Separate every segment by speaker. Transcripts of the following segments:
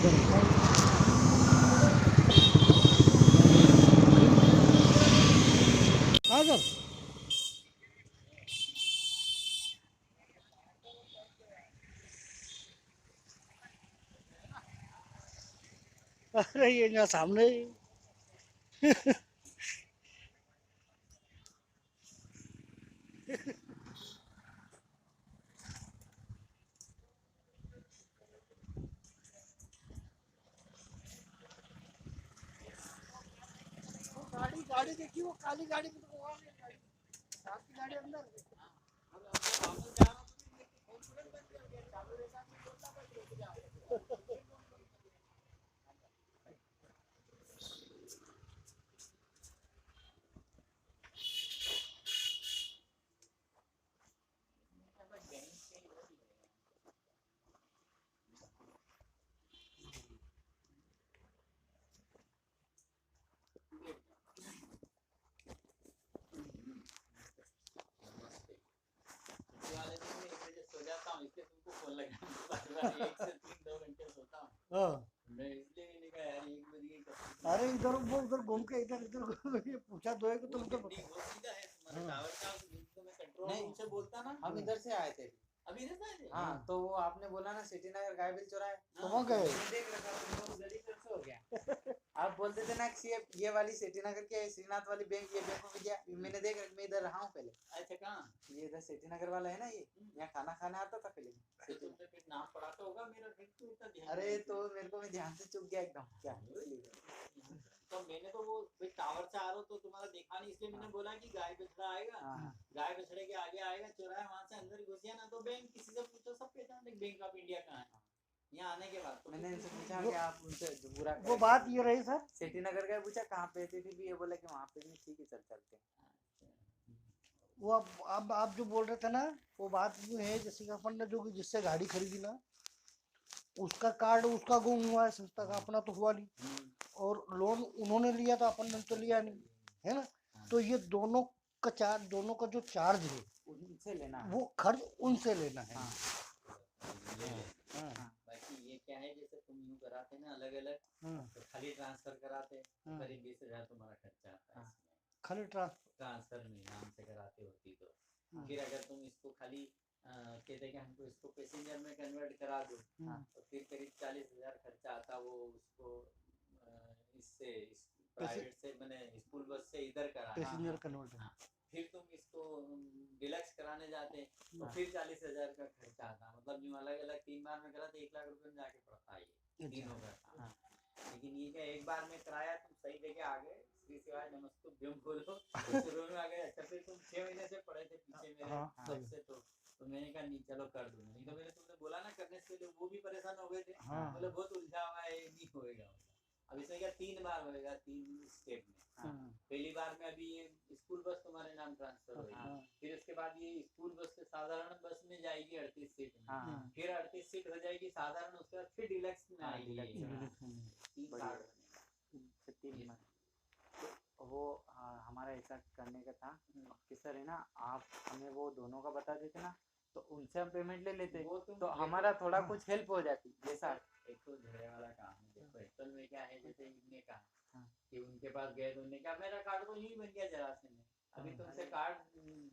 Speaker 1: हाँ सर। अरे ये यहाँ सामने ही। गाड़ी गाड़ी देखी वो काली गाड़ी में तो वहाँ नहीं गाड़ी, आपकी गाड़ी अंदर।
Speaker 2: इसलिए तुमको फोन लगा 1 से 3 2 घंटे सोता हूँ।
Speaker 1: हाँ।
Speaker 2: मैं इसलिए मैंने कहा यार 1 बजे
Speaker 1: अरे इधर वो उधर घूम के इधर इधर घूम के पूछा तो है कि तुम तो
Speaker 2: वो सीधा है तुम्हारे टावर का, तो मैं कंट्रोल
Speaker 3: नहीं।
Speaker 2: रूम से बोलता ना।
Speaker 3: हम इधर से आए थे
Speaker 2: अभी इधर से आए थे?
Speaker 3: हाँ, तो वो आपने बोला ना सिटी नगर गायबिल चौराहे,
Speaker 1: तो वहाँ गए।
Speaker 3: मैंने देख रखा तुम लोग गली फिर से हो गया। आप बोलते थे ना कि ये वाली सिटी नगर के श्रीनाथ वाली बैंक, ये बैंक में गया, मैंने देख रखा, मैं इधर रहा हूँ पहले।
Speaker 2: अच्छा कहाँ?
Speaker 3: ये इधर सिटी नगर वाला है ना, ये यहाँ खाना खाने आता था पहले।
Speaker 2: तो तुमने फिर नाम पढ़ा तो होगा मेरा, फिर तो इतना ध्यान
Speaker 3: अरे
Speaker 2: नहीं
Speaker 3: तो मेरे को मैं ध्यान से चुक गया एकदम क्या।
Speaker 2: तो मैंने तो वो भाई टावर से आ रहा हो तो तुम्हारा देखा नहीं, इसलिए मैंने बोला कि गाय बछड़ा आएगा, गाय बछड़े के आगे आएगा चौराहे, वहां से अंदर घुस गया ना तो बैंक, किसी से पूछो सब पहचान देंगे बैंक ऑफ इंडिया कहाँ है। यहाँ आने के बाद तो
Speaker 3: मैंने इनसे पूछा कि आप उनसे बुरा
Speaker 1: वो बात ये रही सर,
Speaker 3: सिटी नगर का पूछा कहाँ पे थे, फिर भी ये बोला कि वहाँ पे नहीं, ठीक है चल चलते हैं।
Speaker 1: वो अब आप जो बोल रहे थे ना, वो बात ये है जैसे कि अपन ने जो जिससे गाड़ी खरीदी ना, उसका कार्ड उसका गुम हुआ है, संस्था का अपना तो हुआ नहीं, और लोन उन्होंने लिया था, अपन ने तो लिया नहीं, है ना। तो ये दोनों का चार्ज, दोनों का जो चार्ज है
Speaker 3: उनसे लेना है,
Speaker 1: वो खर्च उनसे लेना है।
Speaker 2: बाकी ये क्या है, जैसे तुम यूँ कराते ना अलग अलग, तो खाली ट्रांसफर कराते तो करीब 20,000 तुम्हारा खर्चा आता है इसमें,
Speaker 1: खाली
Speaker 2: ट्रांसफर में नाम से कराते होती तो। फिर अगर तुम इसको खाली कहते कि हमको इसको पैसेंजर में कन्वर्ट करा दो, तो फिर करीब 40,000 खर्चा आता, वो उसको इससे प्राइवेट से मैंने स्कूल बस से इधर करा
Speaker 1: पैसेंजर कन्वर्ट।
Speaker 2: फिर तुम इसको डिलक्स कराने जाते तो फिर 40,000 का खर्चा आता, मतलब यूँ अलग अलग 3 बार में करा तो 1 लाख रुपए में जाके पड़ता है ये तीनों का। लेकिन ये क्या एक बार में कराया, तुम सही जगह आ गए, श्री शिवाय नमस्तुभ्यम बोलो शुरू में आ गए। अच्छा फिर तुम 6 महीने से पड़े थे पीछे मेरे से, तो मैंने कहा नहीं चलो कर दूंगा, नहीं तो मैंने तुमने बोला ना करने से पहले वो भी परेशान हो गए थे, बोले बहुत उलझा हुआ है नहीं होएगा। अब इसमें क्या 3 बार होएगा, 3 स्टेप में। पहली बार में अभी ये स्कूल बस तुम्हारे नाम ट्रांसफर होगी, फिर उसके बाद ये स्कूल बस से साधारण बस में जाएगी 38 सीट में, फिर 38 सीट हो जाएगी साधारण, उसके बाद फिर डिलक्स में आएगी। 3 कार्ड बनेगा।
Speaker 3: तो वो हमारा ऐसा करने का था कि सर है ना, आप हमें वो दोनों का बता देते ना, तो उनसे हम पेमेंट ले लेते, तो हमारा थोड़ा कुछ हेल्प हो जाती। जैसा
Speaker 2: एक तो झगड़े वाला काम है, देखो एक्चुअल में क्या है, जैसे इनने कहा कि उनके पास गए तो उन्होंने कहा मेरा कार्ड तो यही बन गया जरा से में, अभी तुमसे कार्ड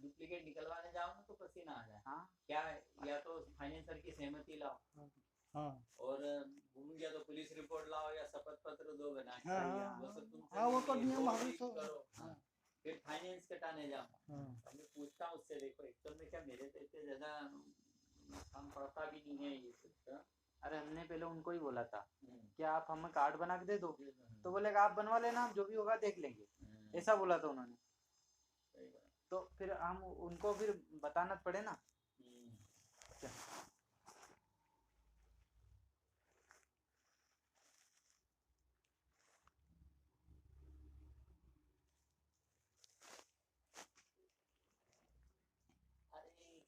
Speaker 2: डुप्लीकेट निकलवाने जाओ ना तो पसीना आ जाए। क्या है, या तो फाइनेंसर की सहमति लाओ, और भूल गया तो पुलिस रिपोर्ट लाओ या शपथ पत्र दो बना के, वो तो नियम करो, फिर फाइनेंस कटाने जाओ। मैं पूछता हूँ उससे, देखो एक्चुअल में क्या मेरे तो इतने ज्यादा काम पड़ता भी नहीं है ये सब।
Speaker 3: अरे हमने पहले उनको ही बोला था कि आप हमें कार्ड बना के दे दो, तो बोले आप बनवा लेना, हम जो भी होगा देख लेंगे, ऐसा बोला था उन्होंने। तो फिर हम उनको फिर बताना पड़े ना।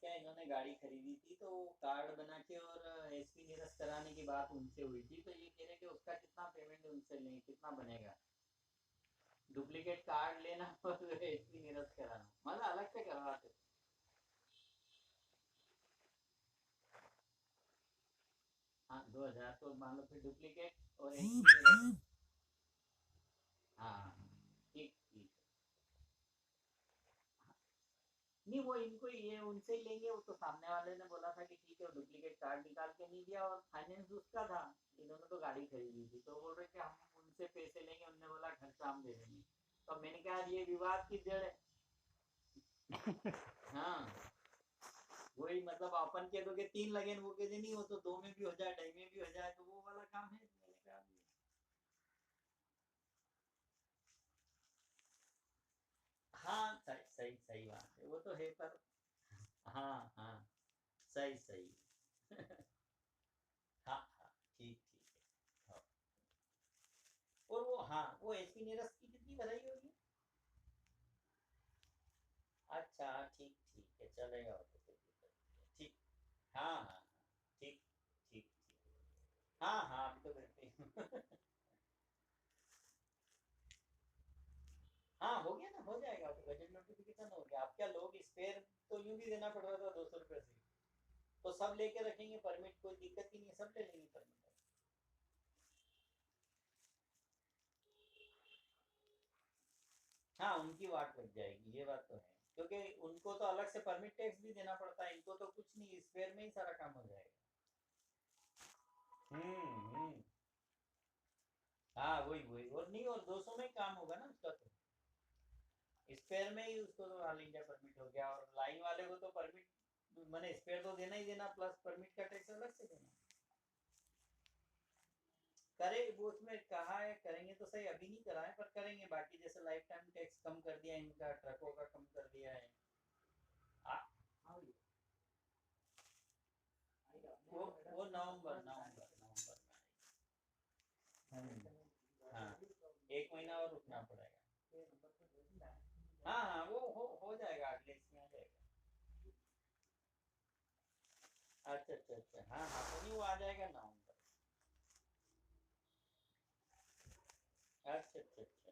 Speaker 2: क्या इन्होंने गाड़ी खरीदी थी तो कार्ड बना के और एसपी निरस्त कराने की बात उनसे हुई थी, तो ये कह रहे कि उसका कितना पेमेंट उनसे लें, कितना बनेगा, डुप्लीकेट कार्ड लेना और एसपी निरस्त कराना, मतलब अलग से करवाते। हाँ 2000 तो मान लो फिर डुप्लीकेट और एक ही ये रहता। हाँ ठीक ठीक। नहीं वो इनको ये उनसे ही लेंगे, वो तो सामने वाले ने बोला था कि ठीक है, वो डुप्लीकेट कार्ड निकाल के नहीं दिया और फाइनेंस उसका था, इन्होंने तो गाड़ी खरीदी थी, तो बोल रहे कि हम उनसे पैसे लेंगे, उन्होंने बोला खर्चा हम दे देंगे। तो मैंने कहा ये विवाद की जड़ है। हाँ वही मतलब अपन के तो के 3 लगे वो के नहीं, वो तो 2 में भी हो जाए 2.5 में भी हो जाए, तो वो वाला काम है। मैंने कहा हाँ सही सही सही बात है, वो तो है पर हाँ हाँ सही सही हाँ हाँ ठीक ठीक है। हाँ। और वो हाँ वो एचपी नीरज की कितनी बधाई होगी? अच्छा ठीक ठीक है चलेगा, वो तो कोई दिक्कत नहीं है। ठीक हाँ हाँ हाँ, ठीक ठीक ठीक हाँ हाँ अभी तो घर पे ही हूँ। हाँ हो गया ना, हो जाएगा, तो बजट नोटिफिकेशन हो गया। आप क्या लोग स्पेयर तो यूं भी देना पड़ रहा था 200 रुपये से, तो सब लेके रखेंगे परमिट, कोई दिक्कत ही नहीं है, सब ले लेंगे परमिट। हाँ उनकी वाट लग जाएगी, ये बात तो है, क्योंकि उनको तो अलग से परमिट टैक्स भी देना पड़ता है, इनको तो कुछ नहीं, स्पेयर में ही सारा काम हो जाएगा। हम्म। हाँ वही वही, और नहीं और 200 में ही काम होगा ना उसका, तो स्पेयर में ही उसको तो ऑल इंडिया परमिट हो गया, और लाइन वाले को तो परमिट मैंने स्पेयर तो देना ही देना, प्लस परमिट का टैक्स अलग से देना। करे वो उसमें कहा है करेंगे तो सही, अभी नहीं करा है पर करेंगे, बाकी जैसे लाइफ टाइम टैक्स कम कर दिया इनका, ट्रकों का कम कर दिया है। आ, वो नवंबर नवंबर नवंबर में आएगी। हाँ 1 महीना और रुकना पड़ेगा। हाँ हाँ वो हो जाएगा, अगले इसमें आ जाएगा। अच्छा अच्छा अच्छा हाँ हाँ तो नहीं वो आ जाएगा नवंबर। अच्छा अच्छा अच्छा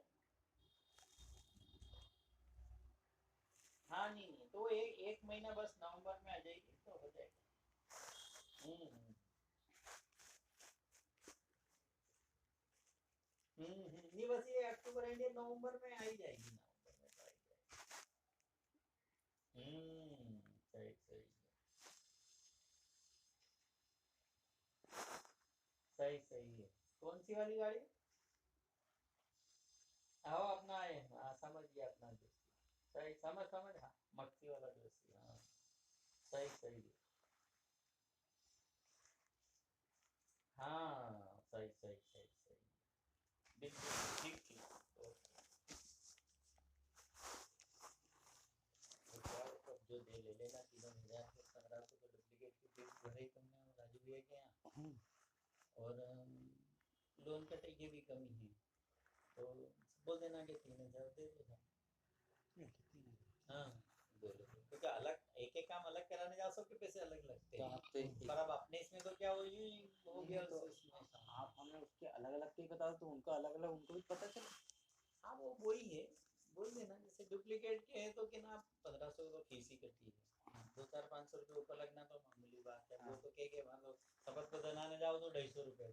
Speaker 2: हाँ नहीं नहीं तो एक महीना बस नवंबर में आ जाएगी तो हो जाएगा। हम्म नहीं बस ये अक्टूबर एंड या नवंबर में आ ही जाएगी, नवंबर में तो आ ही जाएगी। सही सही सही सही है। कौन सी वाली गाड़ी? हाँ अपना है, हाँ समझ गया अपना दोस्ती, सही समझ समझ हाँ मक्सी वाला दोस्ती, हाँ सही सही है। हाँ सही सही सही सही बिल्कुल ठीक ठीक। ओके तो क्या तो जो दे ले लेना 3000 के 1500 तो डुप्लीकेट की बिल भरे ही तुमने और राजू भैया के यहाँ, और लोन कटे की भी कमी है, तो बोल देना कि 3000 दे देना। हाँ बोलो क्योंकि अलग एक एक काम अलग कराने जाओ सबके पैसे अलग लगते
Speaker 3: तो
Speaker 2: हैं,
Speaker 3: आप तो एक
Speaker 2: पर अब अपने इसमें तो क्या हो हो गया
Speaker 3: तो
Speaker 2: इसमें
Speaker 3: आप हमें उसके अलग अलग के बता दो, तो उनका अलग अलग उनको भी पता चले।
Speaker 2: हाँ वो वही है, बोल देना जैसे डुप्लीकेट के हैं तो कि ना 1500 तो फीस ही कटी है, 2-4-500 रुपये ऊपर लगना तो मामूली बात है। वो तो के मान लो शपथ को बनाने जाओ तो 250 रुपये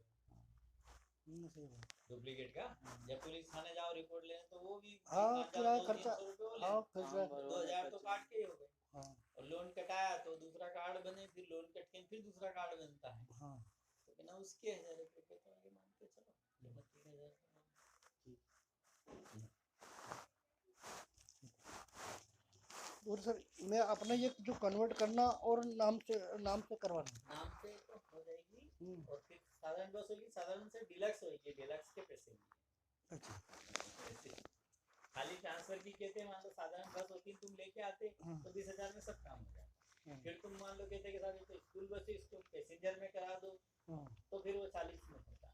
Speaker 2: डुप्लीकेट का, जब पुलिस थाने जाओ रिपोर्ट लेने तो वो भी
Speaker 1: हाँ
Speaker 2: जाओ
Speaker 1: किराया
Speaker 2: 200-300
Speaker 1: खर्चा,
Speaker 2: रुपये वो
Speaker 1: हाँ
Speaker 2: लेना,
Speaker 1: फिर
Speaker 3: फॉर्म
Speaker 1: क्या,
Speaker 3: भरवाने
Speaker 2: 2000 तो
Speaker 3: खर्चे।
Speaker 2: काट के ही हो गए।
Speaker 1: हाँ
Speaker 2: और लोन कटाया तो दूसरा कार्ड बने, फिर लोन कट के फिर दूसरा कार्ड बनता है,
Speaker 1: हाँ
Speaker 2: तो बिना उसके 1000 रुपये तो आगे मान के चलो, 3000
Speaker 1: और सर मैं अपना ये जो कन्वर्ट करना और नाम से करवाना।
Speaker 2: नाम से तो हो जाएगी,
Speaker 1: हम्म,
Speaker 2: और फिर साधारण बस होगी, साधारण से डिलक्स होगी, डिलक्स के पैसे नहीं
Speaker 1: अच्छा
Speaker 2: ऐसे। खाली ट्रांसफर की कहते हैं, मान लो साधारण बस होती तुम लेके आते
Speaker 1: हाँ
Speaker 2: तो 20,000 में सब काम हो जाता,
Speaker 1: हाँ
Speaker 2: फिर तुम मान लो कहते कि साहब ये तो स्कूल बस है, इसको पैसेंजर में करा दो,
Speaker 1: हाँ।
Speaker 2: तो फिर वो 40 में होता।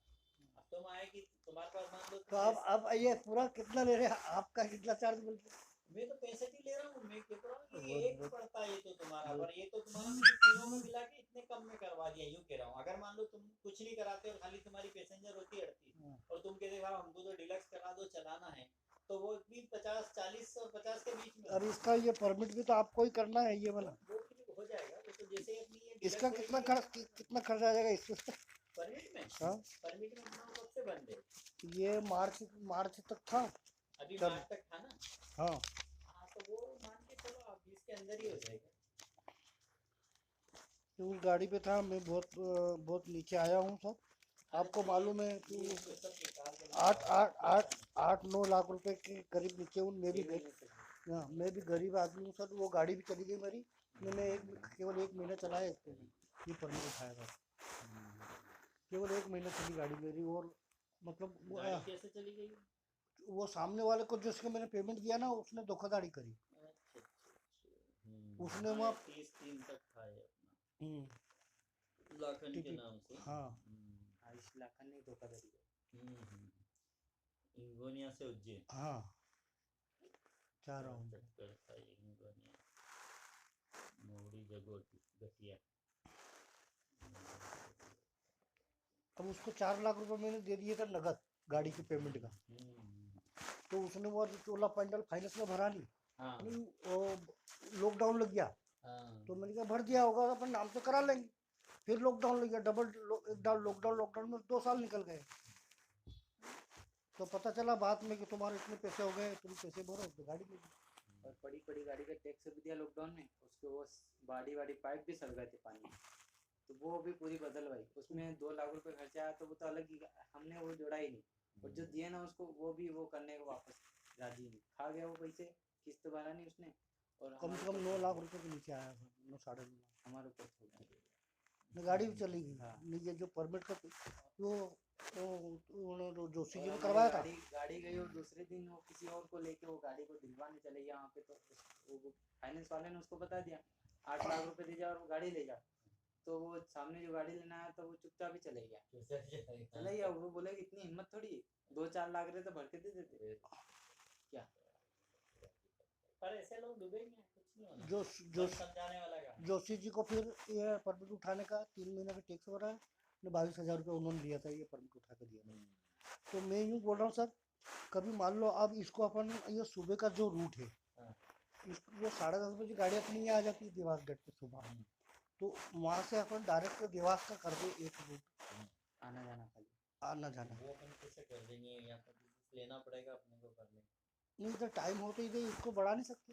Speaker 2: अब तुम आए कि तुम्हारे पास मान लो
Speaker 1: तो
Speaker 2: तुम
Speaker 1: अब ये पूरा कितना ले रहे हैं, आपका कितना चार्ज मिलता है?
Speaker 2: मैं तो 65 ही ले रहा हूँ, मैं कह रहा हूँ कि
Speaker 1: बहुत
Speaker 2: एक
Speaker 1: बहुत
Speaker 2: पड़ता है ये तो तुम्हारा,
Speaker 1: बहुत
Speaker 2: पर ये तो तुम्हारा मैंने तीनों में मिला के इतने कम में करवा दिया, यूँ कह रहा हूँ। अगर मान लो तुम कुछ नहीं कराते और खाली तुम्हारी पैसेंजर होती 38
Speaker 1: हाँ।
Speaker 2: और तुम कहते भाई हमको तो डिलक्स करा दो चलाना है, तो वो भी 50-40 और 50 के बीच में
Speaker 1: और
Speaker 2: होता
Speaker 1: इसका ये परमिट भी तो आपको ही करना है ये
Speaker 2: है।
Speaker 1: वाला।
Speaker 2: वो फिर हो जाएगा, वो तो जैसे ही अपनी ये
Speaker 1: इसका
Speaker 2: डिलक्स होएगी
Speaker 1: कितना खर्च आ जाएगा इसमें?
Speaker 2: परमिट में
Speaker 1: हाँ
Speaker 2: अपना वो कब से बंद है?
Speaker 1: ये मार्च तक था।
Speaker 2: अभी
Speaker 1: चल
Speaker 2: मार्च तक था ना?
Speaker 1: हाँ
Speaker 2: हाँ तो वो मान के चलो आप इसके अंदर ही हो जाएगा।
Speaker 1: तो उस गाड़ी पे था, मैं बहुत नीचे आया हूँ सर। आपको मालूम है कि
Speaker 2: ये इसको सब निकाल के
Speaker 1: आठ आठ आठ 8-9 लाख रुपए के करीब नीचे हूँ। मैं भी हाँ मैं भी गरीब आदमी हूँ सर। वो गाड़ी भी चली गई मेरी। मैंने केवल 1 महीना चलाया इसको, ये परमिट उठाया था। केवल 1 महीना चली गाड़ी मेरी। और मतलब
Speaker 2: गाड़ी कैसे चली गई?
Speaker 1: वो सामने वाले को जिसको मैंने पेमेंट दिया ना, उसने धोखाधड़ी करी।
Speaker 2: अच्छा
Speaker 1: उसने
Speaker 2: हाँ,
Speaker 1: वहाँ
Speaker 2: 30 तक था ये अपना
Speaker 1: हम्म,
Speaker 2: लाखन के
Speaker 1: टिकट
Speaker 2: नाम से।
Speaker 1: हाँ
Speaker 3: आयुष लाखन ने धोखाधड़ी
Speaker 2: इंगोनिया से उज्जैन
Speaker 1: हाँ 4 राउंड।
Speaker 2: चक्कर था ये इंगोनिया मोड़ी जगोटी गटिया।
Speaker 1: अब उसको 4 लाख रुपए मैंने दे दिए था नगद गाड़ी की पेमेंट का। तो उसने वो 16 क्विंटल फाइनेंस में भरा नहीं।
Speaker 2: हाँ
Speaker 1: वो लॉकडाउन लग गया।
Speaker 2: हाँ
Speaker 1: तो मैंने कहा भर दिया होगा तो अपन नाम से करा लेंगे। फिर लॉकडाउन लग गया, लॉकडाउन में 2 साल निकल गए। तो पता चला बाद में कि तुम्हारे इतने पैसे हो गए, तुम पैसे भरो तो गाड़ी ले लो।
Speaker 3: और बड़ी गाड़ी का टैक्स भी दिया लॉकडाउन में, उसके वो बाड़ी पाइप भी सड़ गए थे पानी में, तो वो भी पूरी बदलवाई। उसमें 2 लाख रुपए खर्चा आया, तो वो तो अलग ही, हमने वो जोड़ा ही नहीं। और जो दिए ना उसको, वो भी वो करने को वापस राजी नहीं, खा गया वो पैसे, किस्त भरा नहीं उसने। और
Speaker 1: कम से कम 9 लाख रुपए के नीचे आया था, 9-9.5 लाख।
Speaker 3: हमारे ऊपर छोड़ दिया।
Speaker 1: गाड़ी भी चली गई।
Speaker 3: हाँ।
Speaker 1: ये जो परमिट का वो जोशी जी ने
Speaker 3: और
Speaker 1: करवाया था।
Speaker 3: गाड़ी गई, और दूसरे दिन वो किसी और को लेके वो गाड़ी को दिलवाने चले गया वहाँ पे। तो वो फाइनेंस वाले ने उसको बता दिया 8 लाख रुपए दे जाओ और वो गाड़ी ले जाओ। तो वो सामने जो गाड़ी लेना आया था वो चुपचाप ही चले गया। चले गया। वो बोले कि इतनी हिम्मत थोड़ी, 2-4 लाख रहे तो भर के दे देते क्या।
Speaker 2: पर ऐसे लोग डूबेंगे, कुछ नहीं होना।
Speaker 1: जो
Speaker 2: बस समझाने वाला काम।
Speaker 1: जोशी जी को फिर ये परमिट उठाने का 3 महीने का टैक्स भरा है। 22,000 रुपये उन्होंने लिया था, ये परमिट उठा के दिया था। तो मैं यूँ बोल रहा हूँ सर, कभी मान लो अब इसको अपन, ये सुबह का जो रूट है, वो 10:30 बजे गाड़ी अपनी यहाँ आ जाती है देवास गेट पे सुबह। तो वहाँ से अपन डायरेक्ट देवास का कर दे एक रूट,
Speaker 3: आना जाना खाली।
Speaker 1: आना जाना।
Speaker 2: वो अपन कैसे कर देंगे, या तो लेना पड़ेगा अपने को कर लेंगे।
Speaker 1: नहीं तो टाइम हो तो इधर इसको बढ़ा नहीं सकते,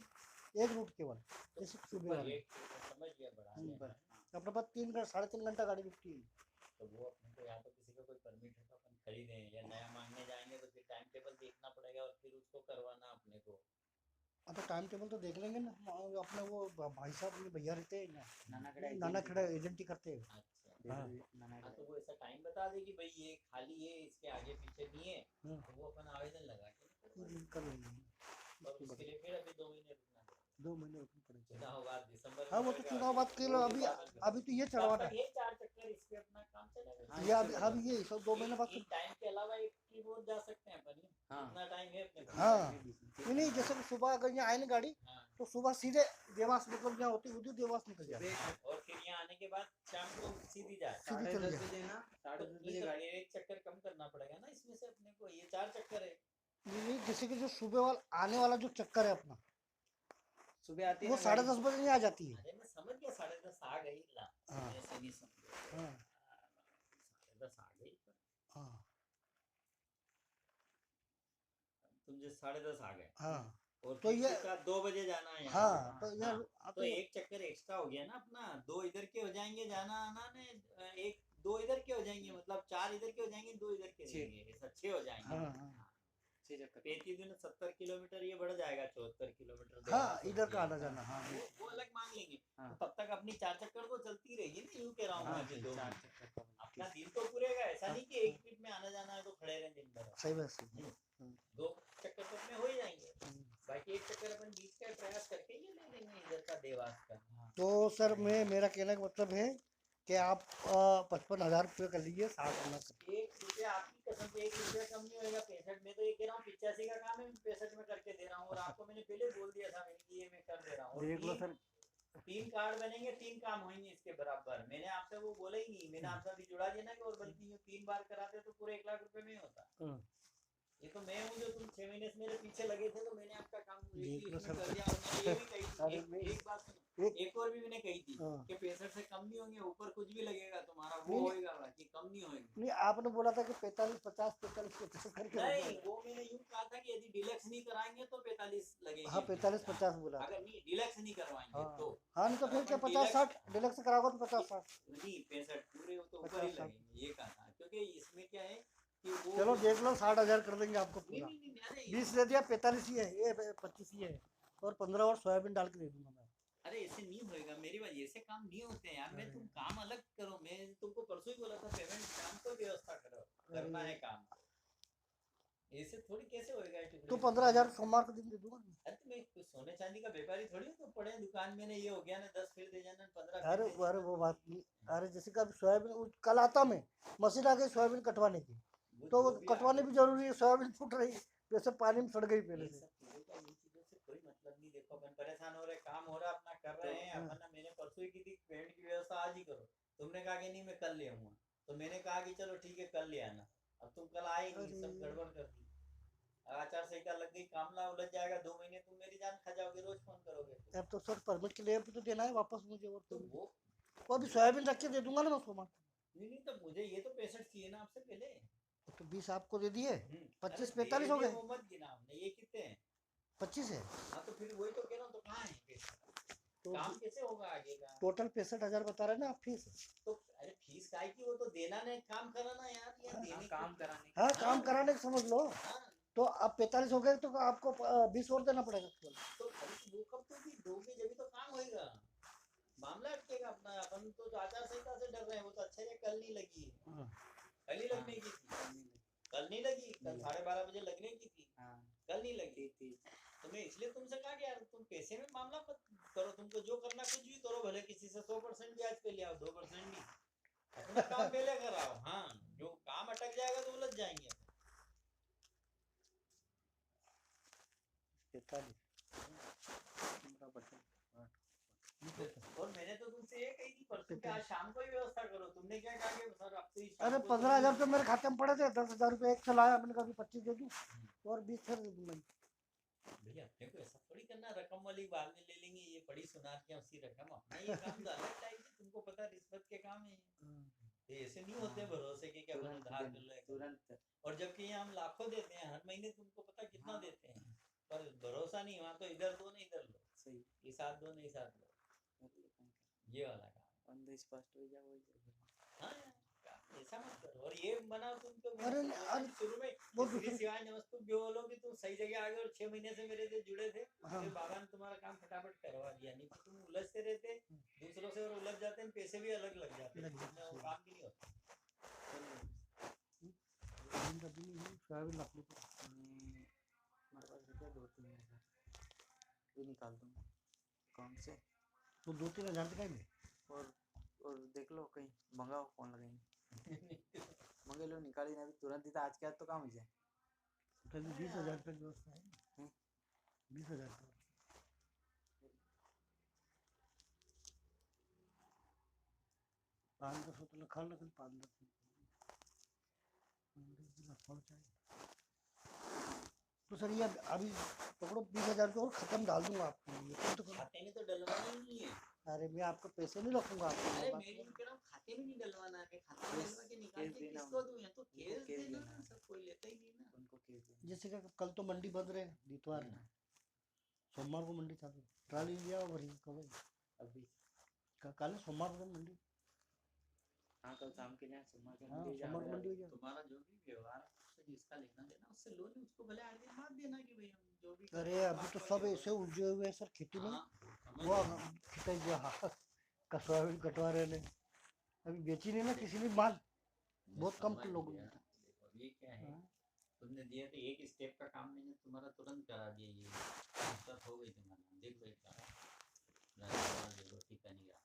Speaker 1: एक रूट केवल जैसे सुबह वाले।
Speaker 2: समझ गया, बढ़ा
Speaker 1: अपने पास 3-3.5 घंटा गाड़ी रुकती है।
Speaker 2: तो वो अपने को, या तो किसी का कोई परमिट है तो अपन खरीदें, या नया मांगने जाएंगे तो फिर टाइम टेबल देखना पड़ेगा और फिर उसको करवाना अपने को।
Speaker 1: अब तो टाइम टेबल तो देख लेंगे ना अपने। वो भाई साहब अपने भैया रहते हैं ना, नाना खड़ा एजेंट ही करते हैं।
Speaker 2: अच्छा
Speaker 1: हाँ
Speaker 2: तो वो ऐसा टाइम बता दे कि भाई ये खाली है, इसके आगे पीछे नहीं है, तो वो अपन आवेदन लगा के
Speaker 1: कर लेंगे।
Speaker 2: और उसके लिए फिर अभी 2 महीने रुकना है।
Speaker 1: 2 महीने रुकना पड़ेगा।
Speaker 2: चुनाव बाद दिसंबर में
Speaker 1: हाँ वो तो
Speaker 2: होएगा।
Speaker 1: चुनाव बाद के लो। अभी तो ये चढ़वाना है।
Speaker 2: ये 4 चक्कर इस पे अपना काम चलेगा।
Speaker 1: ये अभी ये सब 2 महीने बाद।
Speaker 2: टाइम के अलावा एक की वो जा सकते हैं अपन। इतना टाइम है अपने पास।
Speaker 1: हाँ नहीं, जैसे कि सुबह अगर यहाँ आए ना गाड़ी, तो सुबह सीधे देवास, मतलब यहाँ होती उधर देवास निकल जाए,
Speaker 2: और फिर यहाँ आने के बाद शाम को सीधी जाए।
Speaker 3: 10:30 बजे ना, 10:30 बजे गाड़ी।
Speaker 2: एक चक्कर कम करना पड़ेगा ना इसमें से अपने को। ये 4 चक्कर है।
Speaker 1: नहीं जैसे कि जो सुबह वाला आने वाला जो चक्कर है अपना,
Speaker 3: सुबह आती है
Speaker 1: वो
Speaker 3: ना गाड़ी।
Speaker 1: 10:30 बजे नहीं आ जाती है।
Speaker 2: अरे मैं समझ गया, 10:30 आ गई ला।
Speaker 1: हाँ।
Speaker 2: ऐसे नहीं समझो।
Speaker 1: हाँ
Speaker 2: 10:30 आ गई।
Speaker 1: हाँ
Speaker 2: तुम जो 10:30 आ गए।
Speaker 1: हाँ
Speaker 2: और
Speaker 1: तो ये
Speaker 2: 2 बजे जाना है।
Speaker 1: हाँ तो यार
Speaker 2: तो एक चक्कर एक्स्ट्रा हो गया ना अपना। 2 इधर के हो जाएंगे जाना आना ने, 2 इधर के हो जाएंगे, मतलब 4 इधर के हो जाएंगे, 2 इधर के रहेंगे, ऐसा 6 हो जाएंगे।
Speaker 1: हाँ हाँ
Speaker 3: 6 चक्कर।
Speaker 2: 35 दिन 70 किलोमीटर ये बढ़ जाएगा, 74 किलोमीटर।
Speaker 1: हाँ इधर का आना जाना। हाँ
Speaker 2: वो अलग मांग लेंगे।
Speaker 3: हाँ।
Speaker 2: तो तब तक अपनी 4 चक्कर तो चलती रहेगी ना। यूं कह रहा हूँ
Speaker 3: हाँ,
Speaker 2: मैं अभी 2
Speaker 3: 4 चक्कर।
Speaker 2: अपना दिन तो पूरेगा। ऐसा नहीं कि एक ट्रिप में आना जाना है तो खड़े रहें दिन भर।
Speaker 1: सही बात सही।
Speaker 2: 2 चक्कर तो अपने हो ही जाएंगे। बाकी एक चक्कर अपन बीच का प्रयास करके ये ले लेंगे इधर का देवास का।
Speaker 1: तो सर मेरा कहने का मतलब है कि आप 55,000 रुपये कर लीजिए। 60
Speaker 2: एक रुपया आपकी कसम से 1 रुपया कम नहीं होगा। 65 में तो ये कह रहा हूँ 85 का काम है, 65 में करके दे रहा हूँ। और आपको मैंने पहले बोल दिया था मैंने कि ये मैं कर दे रहा हूँ।
Speaker 1: देख लो सर,
Speaker 2: 3 कार्ड बनेंगे, 3 काम होंगे इसके बराबर। मैंने आपसे वो बोला ही नहीं। मैंने आपसे अभी जुड़ा दिया ना कि और बल्कि 3 बार कराते तो पूरे 1 लाख रुपए में ही होता। ये तो मैं हूँ जो तुम 6 महीने से मेरे पीछे लगे थे, तो मैंने आपका काम
Speaker 1: देख लो
Speaker 2: इसमें
Speaker 1: सर।
Speaker 2: कर दिया। और मैंने ये भी कही थी,
Speaker 1: अरे मैं
Speaker 2: एक बात सुनो,
Speaker 1: एक
Speaker 2: एक और भी मैंने कही थी
Speaker 1: हाँ।
Speaker 2: कि 65 से कम नहीं होंगे, ऊपर कुछ भी लगेगा तुम्हारा वो
Speaker 1: नहीं
Speaker 2: होएगा, बाकी कम नहीं होएगी।
Speaker 1: नहीं, आपने बोला था कि 45-50 करके हो
Speaker 2: नहीं,
Speaker 1: जाएगा।
Speaker 2: वो मैंने यूं कहा था कि यदि डिलक्स नहीं कराएंगे तो 45 लगेगी।
Speaker 1: हाँ 45-50 बोला था।
Speaker 2: अगर नहीं डिलक्स नहीं करवाएंगे
Speaker 1: हाँ
Speaker 2: तो
Speaker 1: हाँ, नहीं तो फिर क्या 50-60 डिलक्स कराओगे तो 50-60।
Speaker 2: नहीं 65 पूरे हो तो ऊपर ही
Speaker 1: 50-60
Speaker 2: लगेंगे, ये कहा था। क्योंकि इसमें क्या है कि वो
Speaker 1: चलो देख लो, 60,000 कर देंगे आपको
Speaker 2: नहीं
Speaker 1: पूरा।
Speaker 2: नहीं नहीं, अरे
Speaker 1: 20 दे दिया, 45 ही है, ये 25 ही है, और 15 और सोयाबीन डाल के दे दूंगा मैं।
Speaker 2: अरे ऐसे नहीं होएगा मेरी बात, ऐसे काम नहीं होते हैं यार। मैं
Speaker 1: अरे
Speaker 2: तुम काम अलग करो, मैं तुमको परसों ही बोला था पेमेंट काम को व्यवस्था करो, करना है काम। ऐसे थोड़ी कैसे होएगा ये
Speaker 1: तो
Speaker 2: टुकड़े?
Speaker 1: 15,000 सोमवार को दिन दे दूंगा।
Speaker 2: अरे तो मैं कोई सोने चांदी का व्यापारी थोड़ी हूँ, तो पड़े दुकान में ये हो गया ना 10 फिर दे जाना, 15 फिर
Speaker 1: अरे
Speaker 2: दे
Speaker 1: अरे
Speaker 2: जाना।
Speaker 1: वो बात नहीं। अरे जैसे कि अभी सोयाबीन कल आता मैं, मशीन आ गई सोयाबीन कटवाने की,
Speaker 2: वो
Speaker 1: तो
Speaker 2: जो भी
Speaker 1: कटवाने भी जरूरी है, सोयाबीन फूट रही है, जैसे पानी में सड़ गई पहले
Speaker 2: ये
Speaker 1: से।
Speaker 2: सब चीजों का, ये चीजों से कोई मतलब नहीं। देखो अपन परेशान हो रहे, काम हो रहा अपना कर रहे हैं अपन ना। मैंने परसों ही की थी पेमेंट की व्यवस्था आज ही करो, तुमने कहा कि नहीं मैं कल ले आऊंगा, तो मैंने कहा कि चलो ठीक है कल ले आना। अब तुम कल आए नहीं,
Speaker 1: अरे
Speaker 2: सब गड़बड़ कर दी। आचार संहिता लग गई, मामला उलझ जाएगा, 2 महीने तुम मेरी जान खा जाओगे, रोज फोन करोगे
Speaker 1: अब तो सर परमिट के लिए भी तो देना है वापस मुझे, और
Speaker 2: तो
Speaker 1: पेमेंट।
Speaker 2: वो
Speaker 1: वो अभी सोयाबीन रख के दे दूंगा ना मैं सोमवार को।
Speaker 2: नहीं नहीं, तो मुझे ये तो 65 चाहिए ना आपसे पहले।
Speaker 1: तो 20 आपको दे दिए,
Speaker 2: अरे
Speaker 1: 25-45 हो
Speaker 2: दे दिए
Speaker 1: गए।
Speaker 2: वो मत गिना हमने, ये कितने हैं?
Speaker 1: 25 है
Speaker 2: हाँ तो फिर वही तो कह रहा हूँ, तो कहाँ है पैसा?
Speaker 1: तो
Speaker 2: काम कैसे होगा आगे का?
Speaker 1: टोटल 65,000 बता रहे हैं ना आप फीस।
Speaker 2: तो अरे फीस काय की, वो तो देना नहीं काम कराना यार, या
Speaker 1: हाँ,
Speaker 2: देने
Speaker 3: काम
Speaker 2: की।
Speaker 3: कराने
Speaker 1: हाँ
Speaker 3: का।
Speaker 1: काम कराने का समझ लो।
Speaker 2: हाँ
Speaker 1: तो अब 45 हो गए, तो आपको 20 और देना पड़ेगा केवल।
Speaker 2: तो अरे वो कब तो भी दोगे जब तो काम होएगा, मामला अटकेगा अपना। अपन तो जो आचार संहिता से डर रहे हैं, वो तो अच्छा है कल नहीं लगी है,
Speaker 1: हाँ,
Speaker 2: कल ही लगने की थी। कल नहीं लगी, कल 12:30 बजे लगने की थी, कल नहीं लगी थी। तो मैं इसलिए तुमसे कहा कि यार तुम पैसे में मामला मत करो, तुमको जो करना कुछ भी करो, भले किसी से 100% ब्याज पे ले आओ, 2% नहीं, अपना काम पहले कराओ। हाँ जो काम अटक जाएगा तो उलझ जाएंगे।
Speaker 1: 45।
Speaker 2: और मैंने तो तुमसे ये कही थी परसों कि आज शाम को ही व्यवस्था करो, तुमने क्या कहा कि सर अब से ही शाम
Speaker 1: अरे
Speaker 2: को
Speaker 1: 15,000 तो मेरे खाते में पड़े थे, 10,000 रुपये एक चलाया, मैंने कहा 25 दे दूं और 20 फिर दे दूंगा।
Speaker 2: भैया अपने को ऐसा थोड़ी करना, रकम वाली बाद में ले लेंगे, ये बड़ी सुनार के उसी रकम अपना ये काम तो अलग टाइप है, तुमको पता है रिश्वत के काम है ये ऐसे नहीं होते भरोसे के क्या अपन उधार कर ले
Speaker 3: तुरंत।
Speaker 2: और जबकि यहाँ हम लाखों देते हैं हर महीने, तुमको पता कितना देते हैं, पर भरोसा नहीं। वहाँ तो इधर दो नहीं इधर लो,
Speaker 3: सही
Speaker 2: ये साथ दो नहीं साथ लो, ये वाला काम।
Speaker 3: अंदर स्पष्ट हो जाए वही।
Speaker 2: हाँ ऐसा मत करो। और ये बनाओ तुमको,
Speaker 1: अरे
Speaker 2: मैंने
Speaker 1: अरे
Speaker 2: शुरू में
Speaker 1: वो
Speaker 2: श्री
Speaker 1: दूसरे
Speaker 2: शिवाय नमस्तु बोलो कि तुम सही जगह आ गए, और 6 महीने से मेरे से जुड़े थे,
Speaker 1: हाँ
Speaker 2: फिर बाबा ने तुम्हारा काम फटाफट करवा दिया। नहीं तो तुम उलझते रहते दूसरों से, और उलझ जाते हैं, पैसे भी अलग लग जाते हैं, इसमें वो काम भी नहीं होता।
Speaker 1: सोयाबीन रख लो तो।
Speaker 3: मेरे पास रुपया 2-3 हज़ार ये निकाल दूंगा अकाउंट से,
Speaker 1: तो 2-3 हज़ार दिखाएंगे।
Speaker 3: और देख लो कहीं मंगाओ, फोन लगाएंगे। मंगे लो, निकाली ना अभी तुरंत ही, तो आज के आज तो काम हो जाए।
Speaker 1: तो 20,000 रुपये की व्यवस्था है,
Speaker 3: हैं?
Speaker 1: 20,000 का 5-10 होटल खा लो, 5-10 तो सर ये अभी पकड़ो 20,000 और खत्म डाल दूंगा आपके लिए तो।
Speaker 2: खाते में तो डलवाना ही नहीं है।
Speaker 1: अरे मैं आपको पैसे नहीं रखूंगा आपको,
Speaker 2: अरे
Speaker 1: बात
Speaker 2: मैं
Speaker 1: नहीं।
Speaker 2: नहीं कह रहा हूँ खाते में नहीं डलवाना है, खाते में डलवा के निकाल
Speaker 3: केस
Speaker 2: के
Speaker 3: देना
Speaker 2: किसको दूं, या तो
Speaker 3: उनको
Speaker 2: केस
Speaker 3: केस
Speaker 2: देना
Speaker 3: देना
Speaker 2: ना, सब कोई लेता ही नहीं ना।
Speaker 3: उनको केस देना।
Speaker 1: जैसे कि कल तो मंडी बंद रहे, इतवार है, सोमवार को मंडी चालू, ट्राली लिया और कब
Speaker 3: अभी
Speaker 1: कल सोमवार को मंडी।
Speaker 3: हाँ कल शाम के लिए सोमवार को
Speaker 1: हाँ
Speaker 3: मंदिर
Speaker 1: सोमवार को
Speaker 3: जाना
Speaker 1: मंडी हो
Speaker 3: है।
Speaker 1: जाए।
Speaker 2: तुम्हारा जो भी व्यवहार है उससे जिसका लेना देना उससे लो नहीं, उसको भले 8 दिन बाद देना कि भाई हम जो भी
Speaker 1: अरे अभी तो सब ऐसे उलझे हुए हैं सर खेती में। वो खिंचाई कसवा कटवा रहे हैं, अभी बेची नहीं ना किसी ने माल, बहुत कम लोगों ने।
Speaker 2: देखो ये क्या है, तुमने दिया तो एक स्टेप का काम मैंने तुम्हारा तुरंत करा दिया, ये फुर्सत हो गई तुम्हारा। देखो एक देखो टीका नहीं रहा,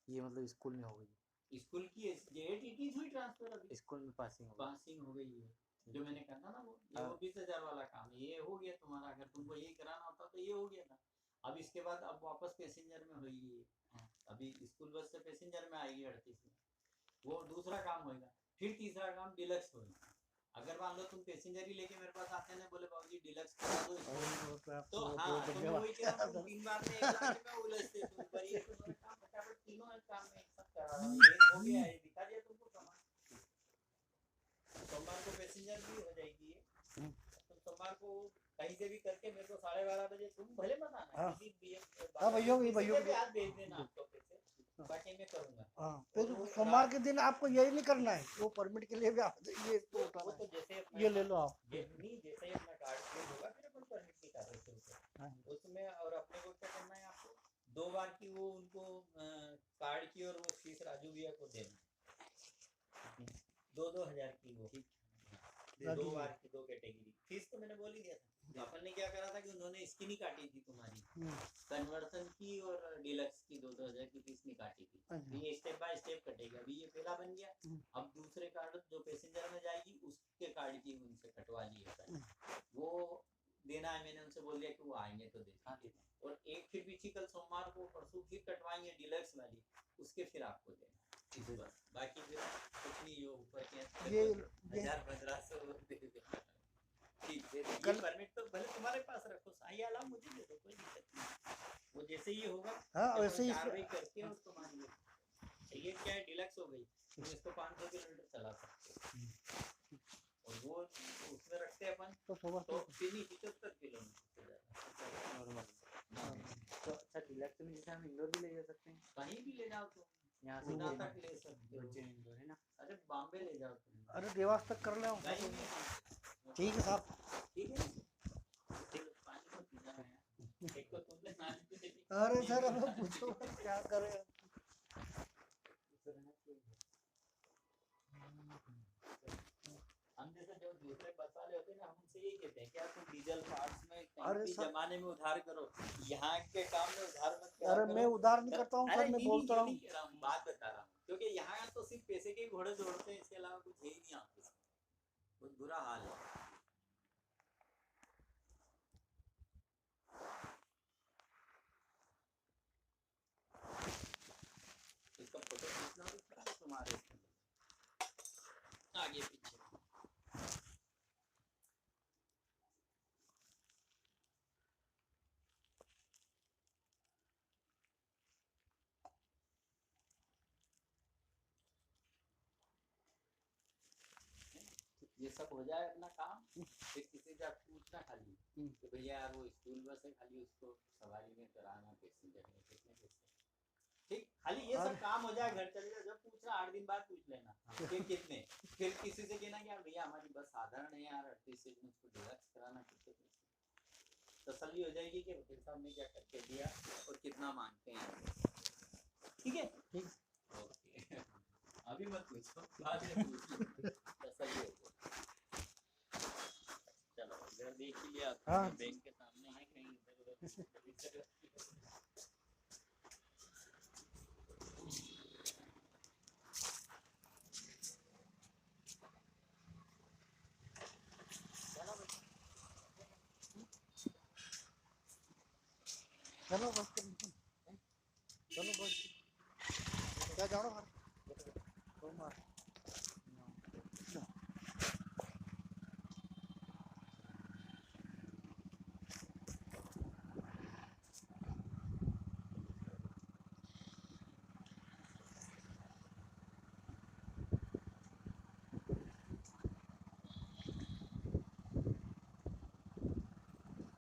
Speaker 3: ये मतलब स्कूल में हो गई,
Speaker 2: स्कूल की जेटीटी हुई ट्रांसफर, अभी
Speaker 3: स्कूल में पासिंग हो गई।
Speaker 2: पासिंग हो गई है। जो मैंने कहा था ना वो, ये वो 20,000 वाला काम ये हो गया तुम्हारा। अगर तुमको यही कराना होता तो ये हो गया था। अब इसके बाद अब वापस पैसेंजर में होगी, अभी स्कूल बस से पैसेंजर में आएगी 38 में, वो दूसरा काम होएगा। फिर तीसरा काम डिलक्स होएगा। अगर मान लो तुम पैसेंजर ही लेके मेरे पास आते हैं ना, बोले बाबूजी डिलक्स करा दो इसको,
Speaker 1: और
Speaker 2: तो
Speaker 1: आपको
Speaker 2: हाँ
Speaker 1: बहुत
Speaker 2: तो मैं वही कह रहा हूँ, तुम
Speaker 1: धन्यवाद।
Speaker 2: 3 बार में 1 लाख रुपया उलझते तुम, पर ये तुम्हारा काम फटाफट तीनों एक काम में एक साथ करा रहा हूँ, ये हो गया है, दिखा दिया तुमको प्रमाण। सोमवार को पैसेंजर भी हो जाएगी ये, तुम सोमवार को कहीं से भी करके मेरे को 12:30 बजे तुम भले मत आना,
Speaker 1: हाँ।
Speaker 2: किसी
Speaker 1: हाँ भैया
Speaker 2: पैसेंजर पे हाथ भेज देना आपको पैसे, बाकी मैं करूंगा।
Speaker 1: हाँ, फिर
Speaker 2: और वो
Speaker 1: सोमवार के दिन आपको यही नहीं करना है, वो परमिट के लिए भी आप ये तो
Speaker 2: वो
Speaker 1: उठाना
Speaker 2: तो
Speaker 1: है।
Speaker 2: जैसे अपना
Speaker 1: ये ले लो आप।
Speaker 2: नहीं, जैसे ही अपना कार्ड क्लियर होगा फिर अपन परमिट की कार्रवाई शुरू करेंगे
Speaker 1: हाँ।
Speaker 2: उसमें। और अपने को क्या करना है, आपको 2 बार की वो उनको कार्ड की और वो फीस राजू भैया को देना, 2-2 हजार की वो,
Speaker 1: राजू
Speaker 2: 2 बार
Speaker 1: भैया।
Speaker 2: की 2 कैटेगरी फीस तो मैंने बोल ही दिया था। अपन ने क्या करा था कि उन्होंने इसकी नहीं काटी थी तुम्हारी कन्वर्सन की और डिलक्स की, 2-2 हजार की फीस नहीं काटी थी,
Speaker 1: अच्छा।
Speaker 2: ये स्टेप बाय स्टेप कटेगा। अभी ये पहला बन गया, अब दूसरे कार्ड जो पैसेंजर में जाएगी उसके कार्ड की उनसे कटवा लिए, वो देना है, मैंने उनसे बोल दिया कि वो आएंगे तो दे देंगे। और एक फिर पीछी कल सोमवार को परसों फिर कटवाएंगे डिलक्स वाली, उसके फिर आपको देना इस बार, बाकी फिर कुछ नहीं, यो ऊपर के
Speaker 1: ये
Speaker 2: 1000-1500 दे देना। ठीक है, ये
Speaker 1: कल-
Speaker 2: परमिट तो भले तुम्हारे पास रखो, साई अलावा मुझे दे दो, कोई दिक्कत नहीं, वो जैसे ही होगा
Speaker 1: हाँ
Speaker 2: जब
Speaker 1: वैसे ही
Speaker 2: कार्रवाई करके और तुम्हारी ये क्या है, डिलक्स हो गई, तुम इसको 500 किलोमीटर चला सकते हो, और वो उसमें रखते हैं अपन
Speaker 1: तो सुबह
Speaker 2: तो 75 किलोमीटर
Speaker 3: नॉर्मल। तो अच्छा डिलक्स में जैसे हम इंदौर भी ले जा सकते हैं,
Speaker 2: कहीं भी ले जाओ तुम,
Speaker 3: यहाँ से
Speaker 2: पूना
Speaker 3: इंदौर
Speaker 2: तक ले सकते हो,
Speaker 3: इंदौर है ना।
Speaker 2: अरे बॉम्बे ले जाओ तुम,
Speaker 1: अरे देवास तक कर ले आओ।
Speaker 2: कहीं भी।
Speaker 1: ठीक है साहब।
Speaker 2: ठीक है, ठीक है, पानी तो पीना है, एक तो तुमने नाली पे देखी,
Speaker 1: अरे सर अब पूछो क्या करें।
Speaker 2: हम जैसे जो दूसरे बस वाले होते हैं ना, हम उनसे यही कहते हैं, क्या तुम डीजल पार्ट्स में कहीं
Speaker 1: अरे
Speaker 2: भी
Speaker 1: सर-
Speaker 2: जमाने में उधार करो, यहाँ के काम में उधार मत करा
Speaker 1: अरे
Speaker 2: करो।
Speaker 1: मैं उधार नहीं करता हूँ
Speaker 2: अरे
Speaker 1: सर, मैं
Speaker 2: नहीं,
Speaker 1: बोलता
Speaker 2: ये
Speaker 1: हूँ।
Speaker 2: नहीं कह रहा हूँ, बात बता रहा हूँ, क्योंकि यहाँ तो सिर्फ पैसे के ही घोड़े दौड़ते हैं, इसके अलावा कुछ है ही नहीं आपके साथ, बहुत बुरा हाल है। इसका फोटो खींचना तो क्या है तुम्हारे आगे पीछे। ये सब हो जाए अपना काम, फिर किसी से आप पूछना खाली कि भैया वो स्कूल बस है, खाली उसको सवारी में कराना, पैसेंजर में कितने पैसे, ठीक, खाली ये सब काम हो जाए, घर चले जाओ, जब पूछना 8 दिन बाद पूछ लेना कि कितने, फिर किसी से कहना कि यार भैया हमारी बस साधारण है यार, 38 सीट में उसको डिलक्स कराना, कितने पैसे, तसल्ली हो जाएगी कि वकील साहब ने क्या करके दिया और कितना मांगते हैं। ठीक है,
Speaker 1: ठीक,
Speaker 2: ओके, अभी मत पूछो, बाद में पूछ लो, तसल्ली हो जाए। चलो इधर देख लिया,
Speaker 1: हाँ।
Speaker 2: बैंक के सामने है कहीं इधर उधर
Speaker 1: चलो बस चलो बस क्या जाओ घर।